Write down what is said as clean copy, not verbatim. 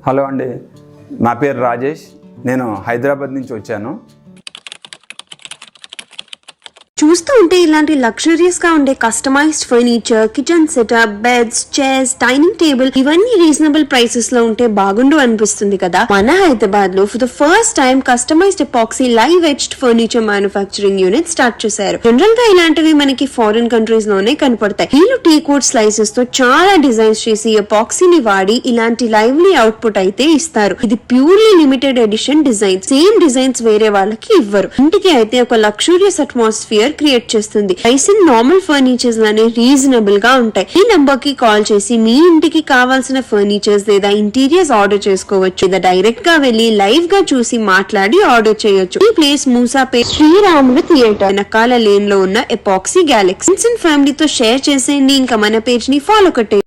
Hello అండి, నా పేరు రాజేష్. నేను హైదరాబాద్ నుంచి వచ్చాను. చూస్తూ ఉంటే ఇలాంటి లగ్జరియస్ గా ఉండే customised furniture, kitchen setup, beds, chairs, dining table ఇవన్నీ రీజనబుల్ ప్రైసెస్ లో ఉంటే బాగుండు అనిపిస్తుంది కదా. మన హైదరాబాద్ లో for the first time customised epoxy live etched furniture manufacturing unit start చేశారు. జనరల్ గా ఇలాంటివి మనకి ఫారిన్ కంట్రీస్ లోనే కనపడతాయి. వీళ్ళు టీక్వుడ్ స్లైసెస్ తో చాలా డిజైన్స్ చేసి ఎపాక్సీని వాడి ఇలాంటి లైవ్లీ అవుట్పుట్ అయితే ఇస్తారు. ఇది purely limited edition design. Same designs వేరే వాళ్ళకి ఇవ్వరు. ఇంటికి అయితే ఒక లగ్జూరియస్ అట్మాస్ఫియర్ క్రియేట్ చేస్తుంది. ప్రైసింగ్ నార్మల్ ఫర్నిచర్స్ లానే రీజనబుల్ గా ఉంటాయి. ఈ నంబర్ కి కాల్ చేసి మీ ఇంటికి కావాల్సిన ఫర్నిచర్స్ లేదా ఇంటీరియర్స్ ఆర్డర్ చేసుకోవచ్చు. లేదా డైరెక్ట్ గా వెళ్లి లైవ్ గా చూసి మాట్లాడి ఆర్డర్ చేయొచ్చు. ఈ ప్లేస్ మూసాపేట్ శ్రీరాములు థియేటర్ వెనకాల లేన్ లో ఉన్న ఎపాక్సీ గ్యాలక్సీ. ఫ్రెండ్స్ అండ్ ఫ్యామిలీతో షేర్ చేసేయండి. ఇంకా మన పేజ్ ని ఫాలో కట్టేయండి.